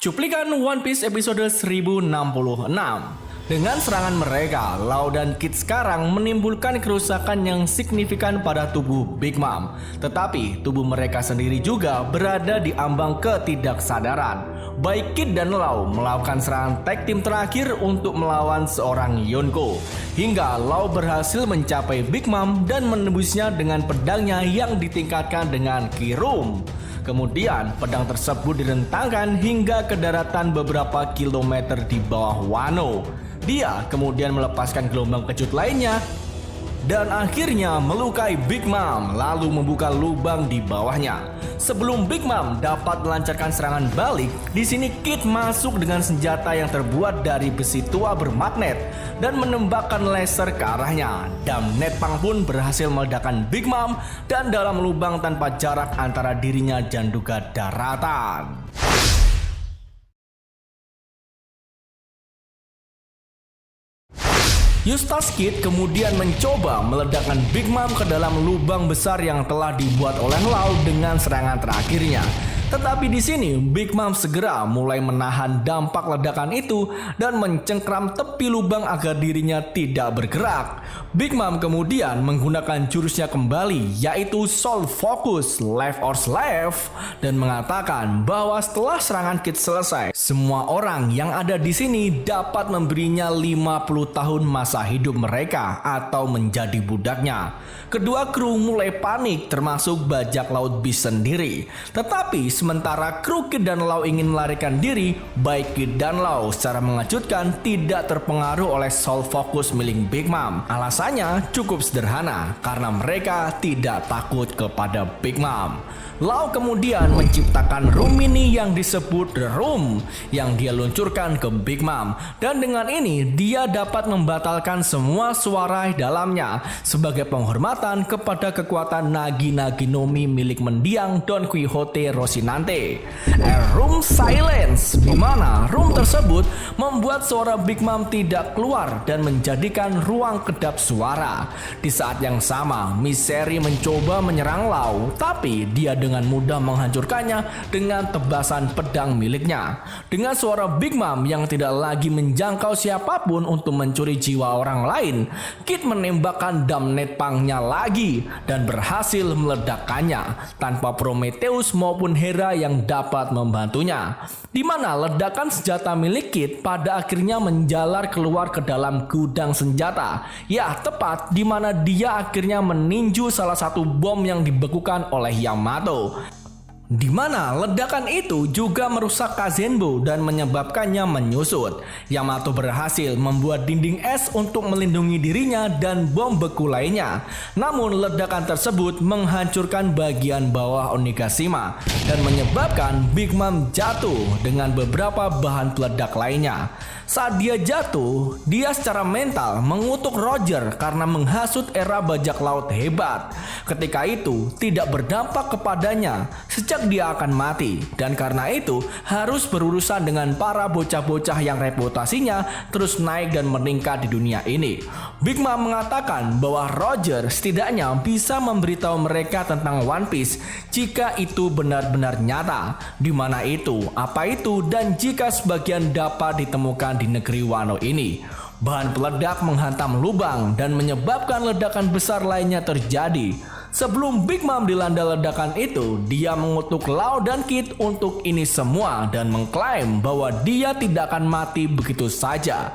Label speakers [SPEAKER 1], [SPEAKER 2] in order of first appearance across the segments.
[SPEAKER 1] Cuplikan One Piece episode 1066. Dengan serangan mereka, Law dan Kid sekarang menimbulkan kerusakan yang signifikan pada tubuh Big Mom. Tetapi tubuh mereka sendiri juga berada di ambang ketidaksadaran. Baik Kid dan Law melakukan serangan tag team terakhir untuk melawan seorang Yonko. Hingga Law berhasil mencapai Big Mom dan menembusnya dengan pedangnya yang ditingkatkan dengan Kirum. Kemudian pedang tersebut direntangkan hingga ke daratan beberapa kilometer di bawah Wano. Dia kemudian melepaskan gelombang kejut lainnya dan akhirnya melukai Big Mom lalu membuka lubang di bawahnya. Sebelum Big Mom dapat melancarkan serangan balik, di sini Kid masuk dengan senjata yang terbuat dari besi tua bermagnet dan menembakkan laser ke arahnya. Dan Netpang pun berhasil meledakkan Big Mom dan dalam lubang tanpa jarak antara dirinya dan juga daratan. Eustace Kid kemudian mencoba meledakkan Big Mom ke dalam lubang besar yang telah dibuat oleh Law dengan serangan terakhirnya. Tetapi di sini Big Mom segera mulai menahan dampak ledakan itu dan mencengkram tepi lubang agar dirinya tidak bergerak. Big Mom kemudian menggunakan jurusnya kembali, yaitu Soul Focus Life or Slave, dan mengatakan bahwa setelah serangan Kid selesai, semua orang yang ada di sini dapat memberinya 50 tahun masa hidup mereka atau menjadi budaknya. Kedua kru mulai panik, termasuk bajak laut Beast sendiri. Tetapi sementara kru Kid dan Law ingin melarikan diri, baik Kid dan Law secara mengejutkan tidak terpengaruh oleh Soul Focus milik Big Mom. Alasannya cukup sederhana, karena mereka tidak takut kepada Big Mom. Law kemudian menciptakan room mini yang disebut The Room yang dia luncurkan ke Big Mom, dan dengan ini dia dapat membatalkan semua suara di dalamnya sebagai penghormatan kepada kekuatan Nagi-Nagi Nomi milik mendiang Don Quixote Rocinante. Room Silence, di mana room tersebut membuat suara Big Mom tidak keluar dan menjadikan ruang kedap suara. Di saat yang sama, Misery mencoba menyerang Law, tapi dia dengan mudah menghancurkannya dengan tebasan pedang miliknya. Dengan suara Big Mom yang tidak lagi menjangkau siapapun untuk mencuri jiwa orang lain, Kid menembakkan dam Netpangnya lagi dan berhasil meledakkannya tanpa Prometheus maupun Hera yang dapat membantunya. Di mana ledakan senjata milik Kid pada akhirnya menjalar keluar ke dalam gudang senjata. Ya, tepat di mana dia akhirnya meninju salah satu bom yang dibekukan oleh Yamato. Di mana ledakan itu juga merusak Kazenbo dan menyebabkannya menyusut. Yamato berhasil membuat dinding es untuk melindungi dirinya dan bom beku lainnya. Namun ledakan tersebut menghancurkan bagian bawah Onigashima dan menyebabkan Big Mom jatuh dengan beberapa bahan peledak lainnya. Saat dia jatuh, dia secara mental mengutuk Roger karena menghasut era bajak laut hebat. Ketika itu tidak berdampak kepadanya sejak dia akan mati, dan karena itu harus berurusan dengan para bocah-bocah yang reputasinya terus naik dan meningkat di dunia ini. Big Mom mengatakan bahwa Roger setidaknya bisa memberitahu mereka tentang One Piece jika itu benar-benar nyata, di mana itu, apa itu, dan jika sebagian dapat ditemukan di negeri Wano ini. Bahan peledak menghantam lubang dan menyebabkan ledakan besar lainnya terjadi. Sebelum Big Mom dilanda ledakan itu, dia mengutuk Law dan Kid untuk ini semua dan mengklaim bahwa dia tidak akan mati begitu saja.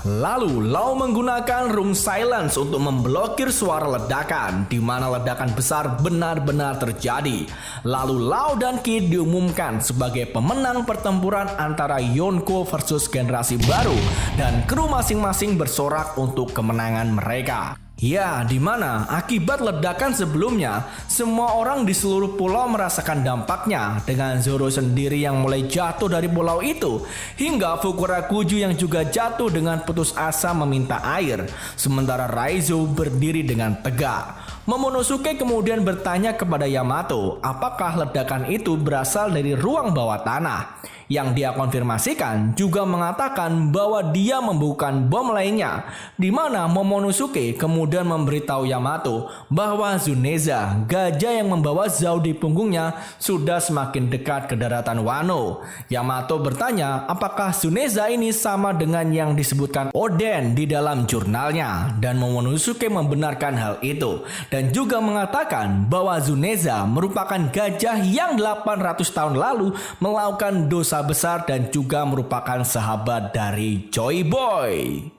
[SPEAKER 1] Lalu Law menggunakan Room Silence untuk memblokir suara ledakan, di mana ledakan besar benar-benar terjadi. Lalu Law dan Kid diumumkan sebagai pemenang pertempuran antara Yonko versus generasi baru, dan kru masing-masing bersorak untuk kemenangan mereka. Ya, di mana akibat ledakan sebelumnya, semua orang di seluruh pulau merasakan dampaknya, dengan Zoro sendiri yang mulai jatuh dari pulau itu, hingga Fukurakuju yang juga jatuh dengan putus asa meminta air, sementara Raizo berdiri dengan tegak. Momonosuke kemudian bertanya kepada Yamato apakah ledakan itu berasal dari ruang bawah tanah. Yang dia konfirmasikan juga mengatakan bahwa dia membukan bom lainnya, di mana Momonosuke kemudian memberitahu Yamato bahwa Tsuneza, gajah yang membawa Zou di punggungnya, sudah semakin dekat ke daratan Wano. Yamato bertanya apakah Tsuneza ini sama dengan yang disebutkan Oden di dalam jurnalnya, dan Momonosuke membenarkan hal itu dan juga mengatakan bahwa Tsuneza merupakan gajah yang 800 tahun lalu melakukan dosa besar dan juga merupakan sahabat dari Joy Boy.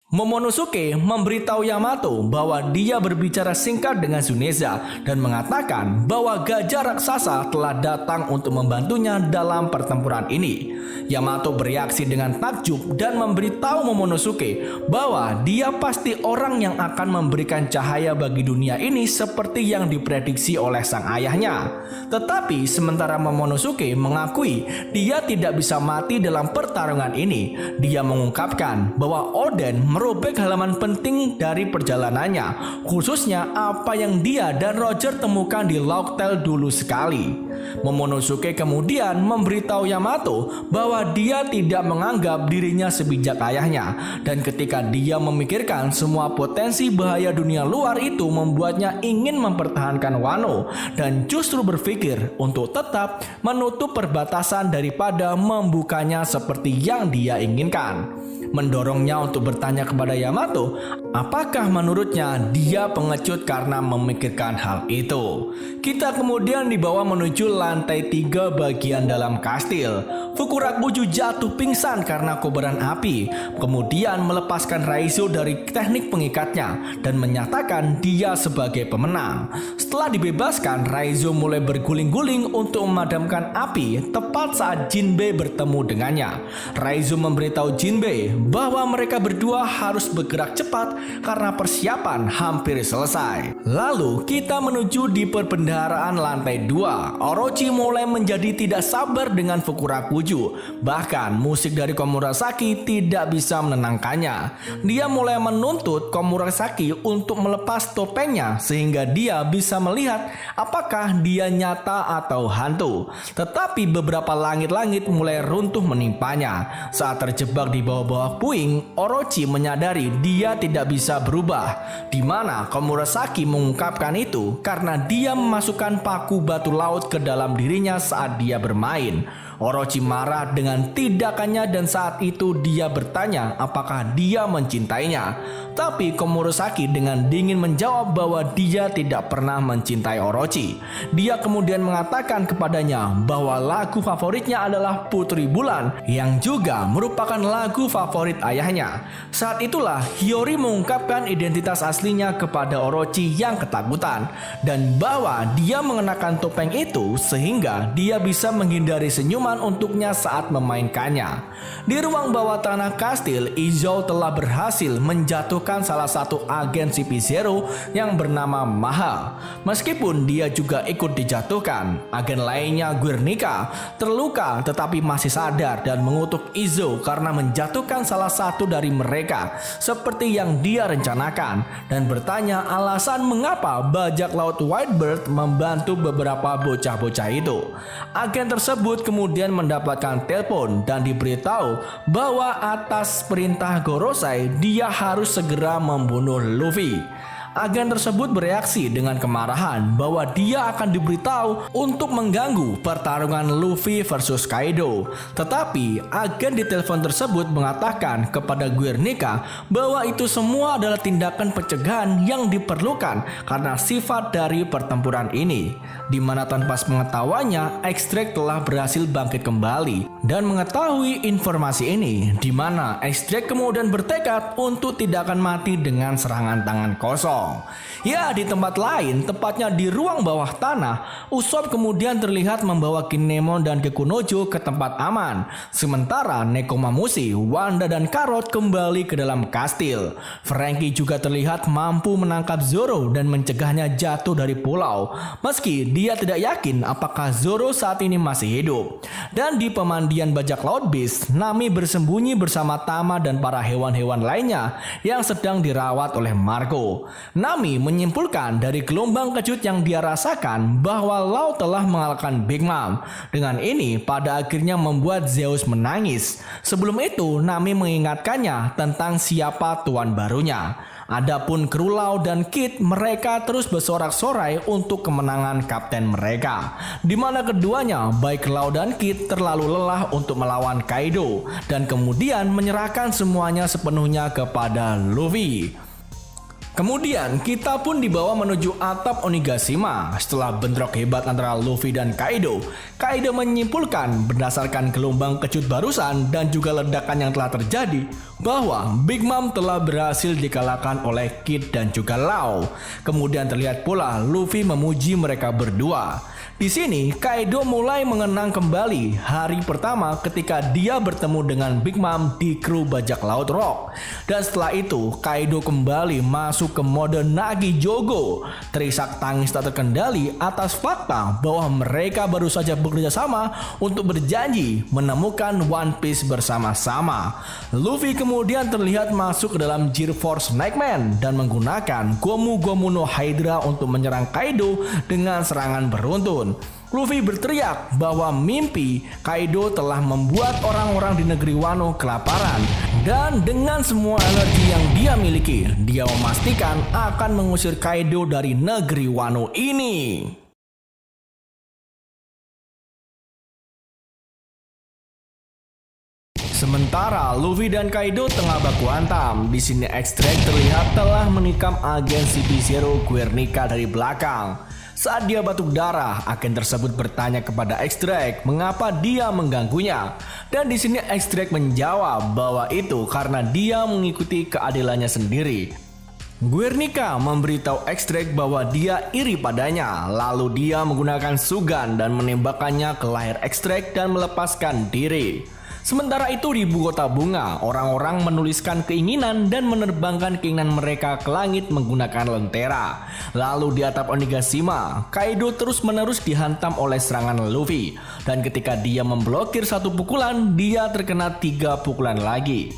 [SPEAKER 1] Momonosuke memberitahu Yamato bahwa dia berbicara singkat dengan Tsuneza dan mengatakan bahwa gajah raksasa telah datang untuk membantunya dalam pertempuran ini. Yamato bereaksi dengan takjub dan memberitahu Momonosuke bahwa dia pasti orang yang akan memberikan cahaya bagi dunia ini seperti yang diprediksi oleh sang ayahnya. Tetapi sementara Momonosuke mengakui dia tidak bisa mati dalam pertarungan ini, dia mengungkapkan bahwa Oden merobek halaman penting dari perjalanannya, khususnya apa yang dia dan Roger temukan di Locktail dulu sekali. Momonosuke kemudian memberitahu Yamato bahwa dia tidak menganggap dirinya sebijak ayahnya, dan ketika dia memikirkan semua potensi bahaya dunia luar itu membuatnya ingin mempertahankan Wano dan justru berpikir untuk tetap menutup perbatasan daripada membukanya seperti yang dia inginkan. Mendorongnya untuk bertanya kepada Yamato apakah menurutnya dia pengecut karena memikirkan hal itu. Kita kemudian dibawa menuju lantai 3 bagian dalam kastil. Fukurakuju jatuh pingsan karena kobaran api, kemudian melepaskan Raizo dari teknik pengikatnya dan menyatakan dia sebagai pemenang. Setelah dibebaskan, Raizo mulai berguling-guling untuk memadamkan api tepat saat Jinbei bertemu dengannya. Raizo memberitahu Jinbei bahwa mereka berdua harus bergerak cepat karena persiapan hampir selesai. Lalu kita menuju di perbendaharaan lantai 2. Orochi mulai menjadi tidak sabar dengan Fukurakuju. Bahkan musik dari Komurasaki tidak bisa menenangkannya. Dia mulai menuntut Komurasaki untuk melepas topengnya sehingga dia bisa melihat apakah dia nyata atau hantu. Tetapi beberapa langit-langit mulai runtuh menimpanya. Saat terjebak di bawah-bawah puing, Orochi menyadari dia tidak bisa berubah, di mana Komurasaki mengungkapkan itu karena dia memasukkan paku batu laut ke dalam dirinya saat dia bermain. Orochi marah dengan tindakannya dan saat itu dia bertanya apakah dia mencintainya. Tapi Komurasaki dengan dingin menjawab bahwa dia tidak pernah mencintai Orochi. Dia kemudian mengatakan kepadanya bahwa lagu favoritnya adalah Putri Bulan yang juga merupakan lagu favorit ayahnya. Saat itulah Hiyori mengungkapkan identitas aslinya kepada Orochi yang ketakutan dan bahwa dia mengenakan topeng itu sehingga dia bisa menghindari senyuman untuknya saat memainkannya. Di ruang bawah tanah kastil, Izou telah berhasil menjatuhkan salah satu agen CP0 yang bernama Mahal. Meskipun dia juga ikut dijatuhkan, agen lainnya Guernica terluka tetapi masih sadar dan mengutuk Izou karena menjatuhkan salah satu dari mereka seperti yang dia rencanakan dan bertanya alasan mengapa bajak laut Whitebird membantu beberapa bocah-bocah itu. Agen tersebut kemudian mendapatkan telepon dan diberitahu bahwa atas perintah Gorosei dia harus segera membunuh Luffy. Agen tersebut bereaksi dengan kemarahan bahwa dia akan diberitahu untuk mengganggu pertarungan Luffy versus Kaido. Tetapi agen di telepon tersebut mengatakan kepada Guernica bahwa itu semua adalah tindakan pencegahan yang diperlukan karena sifat dari pertempuran ini, di mana tanpa pengetahuannya X-Drake telah berhasil bangkit kembali dan mengetahui informasi ini, di mana X-Drake kemudian bertekad untuk tidak akan mati dengan serangan tangan kosong. Ya, di tempat lain, tepatnya di ruang bawah tanah, Usopp kemudian terlihat membawa Kinemon dan Kekunojo ke tempat aman. Sementara Nekomamushi, Wanda dan Carrot kembali ke dalam kastil. Franky juga terlihat mampu menangkap Zoro dan mencegahnya jatuh dari pulau, meski dia tidak yakin apakah Zoro saat ini masih hidup. Dan di pemandian bajak laut Beast, Nami bersembunyi bersama Tama dan para hewan-hewan lainnya yang sedang dirawat oleh Marco. Nami menyimpulkan dari gelombang kejut yang dia rasakan bahwa Law telah mengalahkan Big Mom. Dengan ini pada akhirnya membuat Zeus menangis. Sebelum itu Nami mengingatkannya tentang siapa tuan barunya. Adapun kru Law dan Kid, mereka terus bersorak-sorai untuk kemenangan kapten mereka, di mana keduanya baik Law dan Kid terlalu lelah untuk melawan Kaido dan kemudian menyerahkan semuanya sepenuhnya kepada Luffy. Kemudian kita pun dibawa menuju atap Onigashima. Setelah bentrok hebat antara Luffy dan Kaido, Kaido menyimpulkan berdasarkan gelombang kejut barusan dan juga ledakan yang telah terjadi bahwa Big Mom telah berhasil dikalahkan oleh Kid dan juga Law. Kemudian terlihat pula Luffy memuji mereka berdua. Di sini Kaido mulai mengenang kembali hari pertama ketika dia bertemu dengan Big Mom di kru bajak laut Rock. Dan setelah itu Kaido kembali masuk ke mode Nagi Jogo, terisak tangis tak terkendali atas fakta bahwa mereka baru saja bekerja sama untuk berjanji menemukan One Piece bersama-sama. Luffy kemudian terlihat masuk ke dalam Gear Force Nightman dan menggunakan Gomu Gomu no Hydra untuk menyerang Kaido dengan serangan beruntun. Luffy berteriak bahwa mimpi Kaido telah membuat orang-orang di negeri Wano kelaparan, dan dengan semua energi yang dia miliki, dia memastikan akan mengusir Kaido dari negeri Wano ini. Sementara Luffy dan Kaido tengah baku hantam, di sini X-Drake terlihat telah menikam agen CP0 Guernica dari belakang. Saat dia batuk darah, agen tersebut bertanya kepada X-Drake mengapa dia mengganggunya. Dan di sini X-Drake menjawab bahwa itu karena dia mengikuti keadilannya sendiri. Guernica memberitahu X-Drake bahwa dia iri padanya, lalu dia menggunakan Sugan dan menembakkannya ke leher X-Drake dan melepaskan diri. Sementara itu di ibu kota bunga, orang-orang menuliskan keinginan dan menerbangkan keinginan mereka ke langit menggunakan lentera. Lalu di atap Onigashima, Kaido terus-menerus dihantam oleh serangan Luffy. Dan ketika dia memblokir satu pukulan, dia terkena 3 pukulan lagi.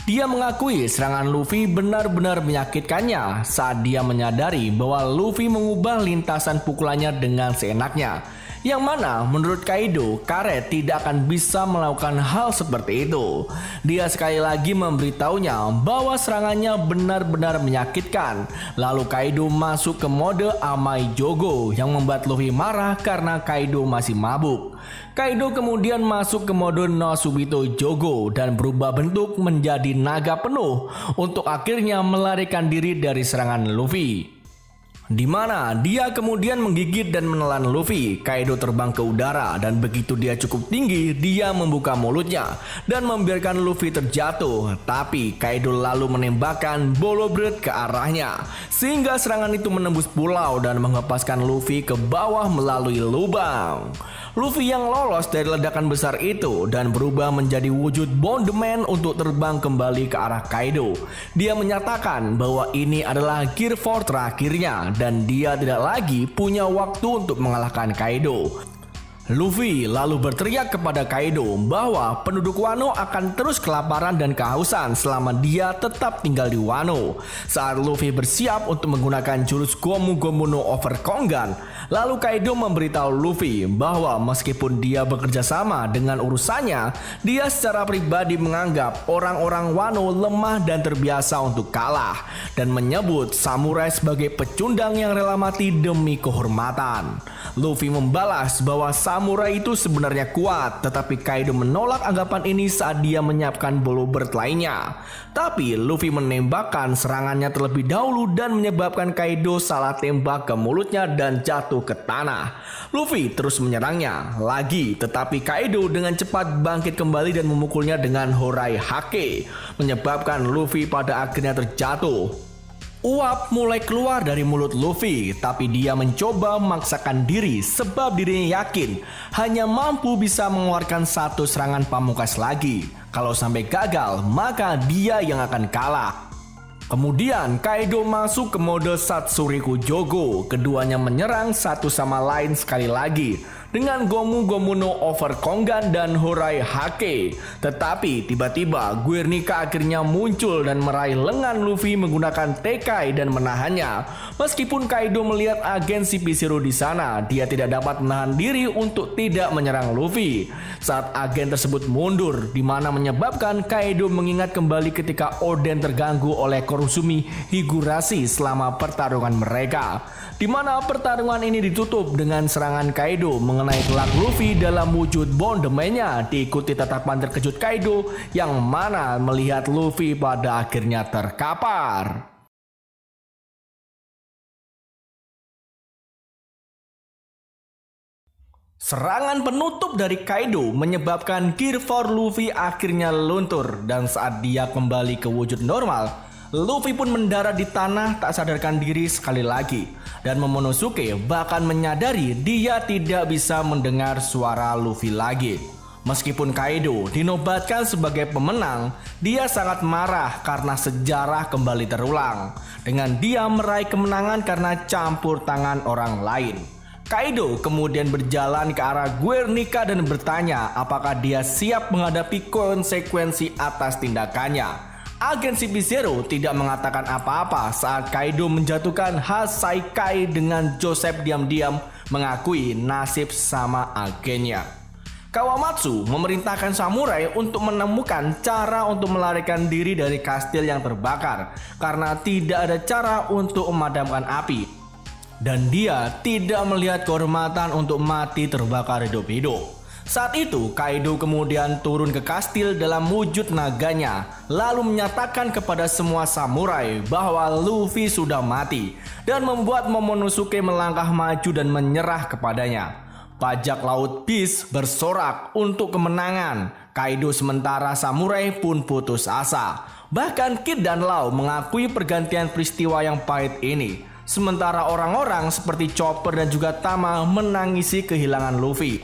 [SPEAKER 1] Dia mengakui serangan Luffy benar-benar menyakitkannya saat dia menyadari bahwa Luffy mengubah lintasan pukulannya dengan seenaknya. Yang mana menurut Kaido, karet tidak akan bisa melakukan hal seperti itu. Dia sekali lagi memberitahunya bahwa serangannya benar-benar menyakitkan. Lalu Kaido masuk ke mode Amai Jogo yang membuat Luffy marah karena Kaido masih mabuk. Kaido kemudian masuk ke mode No Subito Jogo dan berubah bentuk menjadi naga penuh untuk akhirnya melarikan diri dari serangan Luffy, di mana dia kemudian menggigit dan menelan Luffy. Kaido terbang ke udara dan begitu dia cukup tinggi, dia membuka mulutnya dan membiarkan Luffy terjatuh. Tapi Kaido lalu menembakkan Bolo Bread ke arahnya, sehingga serangan itu menembus pulau dan menghempaskan Luffy ke bawah melalui lubang. Luffy yang lolos dari ledakan besar itu dan berubah menjadi wujud Bondman untuk terbang kembali ke arah Kaido. Dia menyatakan bahwa ini adalah Gear 4 terakhirnya dan dia tidak lagi punya waktu untuk mengalahkan Kaido. Luffy lalu berteriak kepada Kaido bahwa penduduk Wano akan terus kelaparan dan kehausan selama dia tetap tinggal di Wano. Saat Luffy bersiap untuk menggunakan jurus Gomu Gomu no Overkongan, lalu Kaido memberitahu Luffy bahwa meskipun dia bekerja sama dengan urusannya, dia secara pribadi menganggap orang-orang Wano lemah dan terbiasa untuk kalah, dan menyebut samurai sebagai pecundang yang rela mati demi kehormatan. Luffy membalas bahwa samurai itu sebenarnya kuat, tetapi Kaido menolak anggapan ini saat dia menyiapkan Bolo Bread lainnya. Tapi Luffy menembakkan serangannya terlebih dahulu dan menyebabkan Kaido salah tembak ke mulutnya dan jatuh ke tanah. Luffy terus menyerangnya lagi, tetapi Kaido dengan cepat bangkit kembali dan memukulnya dengan Horai Hake, menyebabkan Luffy pada akhirnya terjatuh. Uap mulai keluar dari mulut Luffy, tapi dia mencoba memaksakan diri sebab dirinya yakin hanya mampu bisa mengeluarkan satu serangan pamungkas lagi. Kalau sampai gagal, maka dia yang akan kalah. Kemudian Kaido masuk ke mode Satsuriku Jogo. Keduanya menyerang satu sama lain sekali lagi. dengan Gomu no Overkongan dan Horai Hake. Tetapi tiba-tiba Guernica akhirnya muncul dan meraih lengan Luffy menggunakan Tekai dan menahannya. Meskipun Kaido melihat agen CP0 di sana, dia tidak dapat menahan diri untuk tidak menyerang Luffy. Saat agen tersebut mundur, di mana menyebabkan Kaido mengingat kembali ketika Oden terganggu oleh Kurosumi Higurashi selama pertarungan mereka, di mana pertarungan ini ditutup dengan serangan Kaido mengenai kelak Luffy dalam wujud bondemenya, diikuti tatapan terkejut Kaido yang mana melihat Luffy pada akhirnya terkapar. Serangan penutup dari Kaido menyebabkan Gear 4 Luffy akhirnya luntur, dan saat dia kembali ke wujud normal, Luffy pun mendarat di tanah tak sadarkan diri sekali lagi, dan Momonosuke bahkan menyadari dia tidak bisa mendengar suara Luffy lagi. Meskipun Kaido dinobatkan sebagai pemenang, dia sangat marah karena sejarah kembali terulang dengan dia meraih kemenangan karena campur tangan orang lain. Kaido kemudian berjalan ke arah Guernica dan bertanya apakah dia siap menghadapi konsekuensi atas tindakannya. Agen CP0 tidak mengatakan apa-apa saat Kaido menjatuhkan Hasaikai dengan Joseph diam-diam mengakui nasib sama agennya. Kawamatsu memerintahkan samurai untuk menemukan cara untuk melarikan diri dari kastil yang terbakar karena tidak ada cara untuk memadamkan api. Dan dia tidak melihat kehormatan untuk mati terbakar hidup-hidup. Saat itu Kaido kemudian turun ke kastil dalam wujud naganya, lalu menyatakan kepada semua samurai bahwa Luffy sudah mati, dan membuat Momonosuke melangkah maju dan menyerah kepadanya. Bajak laut Beast bersorak untuk kemenangan. Kaido sementara samurai pun putus asa. Bahkan Kid dan Law mengakui pergantian peristiwa yang pahit ini. Sementara orang-orang seperti Chopper dan juga Tama menangisi kehilangan Luffy.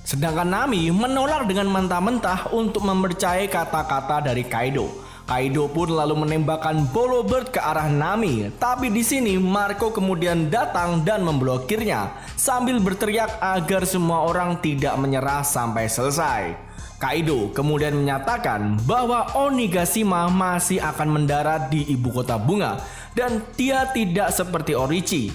[SPEAKER 1] Sedangkan Nami menolak dengan mentah-mentah untuk mempercayai kata-kata dari Kaido. Kaido pun lalu menembakkan Bolo Bird ke arah Nami. Tapi di sini Marco kemudian datang dan memblokirnya sambil berteriak agar semua orang tidak menyerah sampai selesai. Kaido kemudian menyatakan bahwa Onigashima masih akan mendarat di ibu kota bunga dan dia tidak seperti Orochi.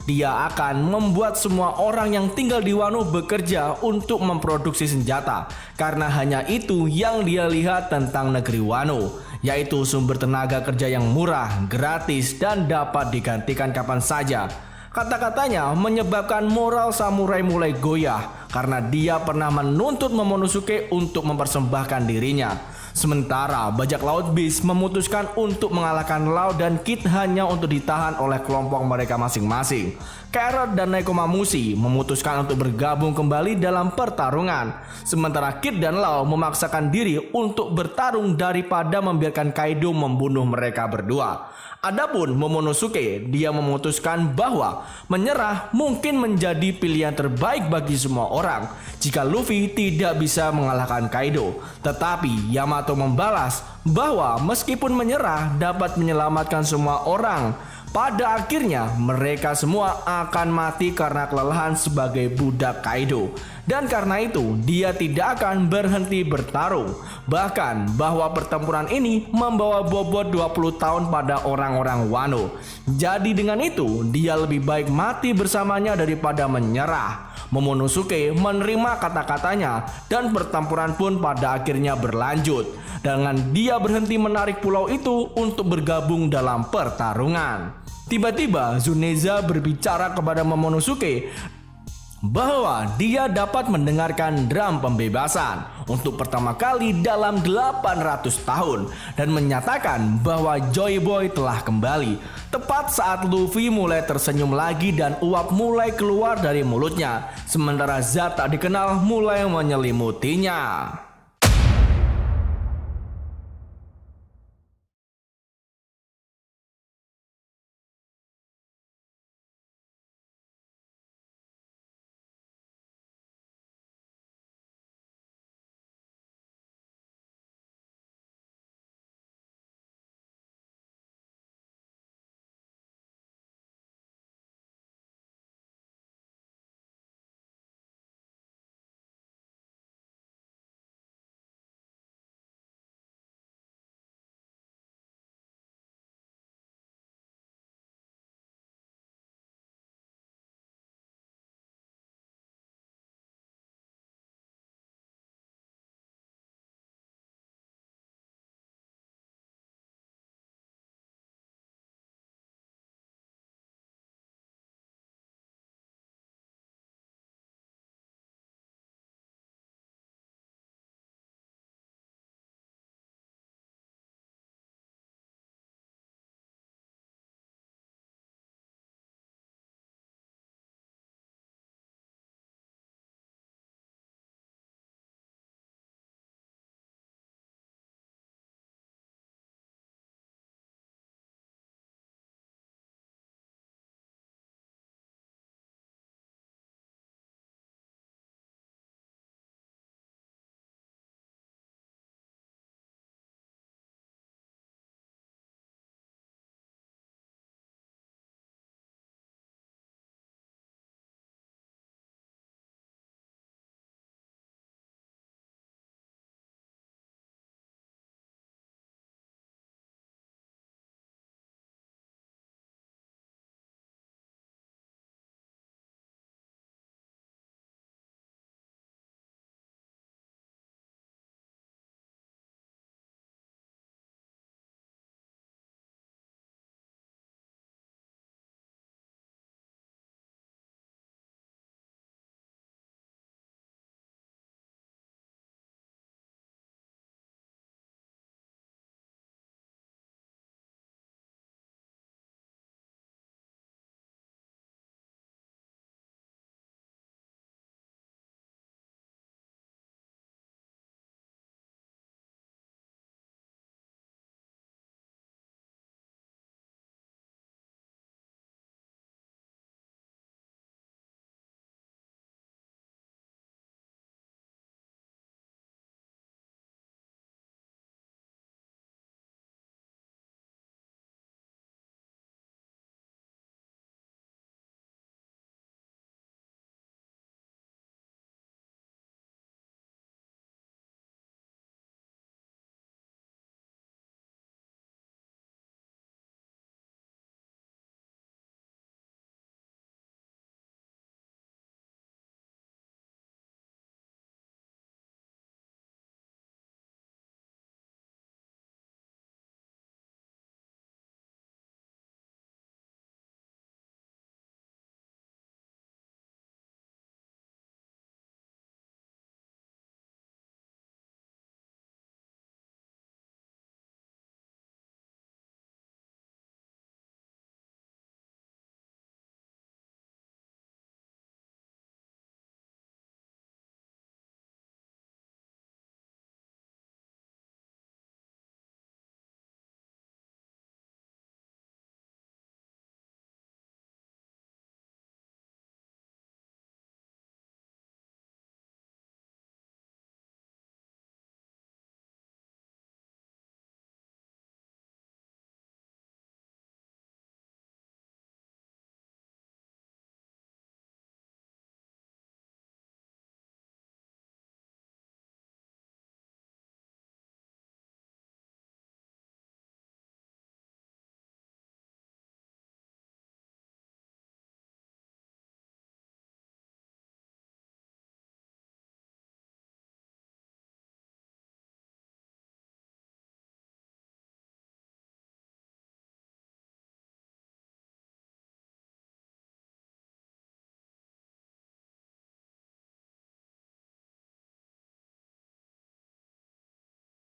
[SPEAKER 1] Dia akan membuat semua orang yang tinggal di Wano bekerja untuk memproduksi senjata karena hanya itu yang dia lihat tentang negeri Wano, yaitu sumber tenaga kerja yang murah, gratis, dan dapat digantikan kapan saja. Kata-katanya menyebabkan moral samurai mulai goyah karena dia pernah menuntut Momonosuke untuk mempersembahkan dirinya. Sementara bajak laut Beast memutuskan untuk mengalahkan Law dan Kid hanya untuk ditahan oleh kelompok mereka masing-masing. Carrot dan Nekomamushi memutuskan untuk bergabung kembali dalam pertarungan. Sementara Kid dan Law memaksakan diri untuk bertarung daripada membiarkan Kaido membunuh mereka berdua. Adapun Momonosuke, dia memutuskan bahwa menyerah mungkin menjadi pilihan terbaik bagi semua orang jika Luffy tidak bisa mengalahkan Kaido. Tetapi Yamato membalas bahwa meskipun menyerah dapat menyelamatkan semua orang, pada akhirnya mereka semua akan mati karena kelelahan sebagai budak Kaido. Dan karena itu dia tidak akan berhenti bertarung. Bahkan bahwa pertempuran ini membawa bobot 20 tahun pada orang-orang Wano. Jadi dengan itu dia lebih baik mati bersamanya daripada menyerah. Momonosuke menerima kata-katanya dan pertempuran pun pada akhirnya berlanjut. Dengan dia berhenti menarik pulau itu untuk bergabung dalam pertarungan. Tiba-tiba Tsuneza berbicara kepada Momonosuke bahwa dia dapat mendengarkan drum pembebasan untuk pertama kali dalam 800 tahun dan menyatakan bahwa Joy Boy telah kembali. Tepat saat Luffy mulai tersenyum lagi dan uap mulai keluar dari mulutnya, sementara zat tak dikenal mulai menyelimutinya.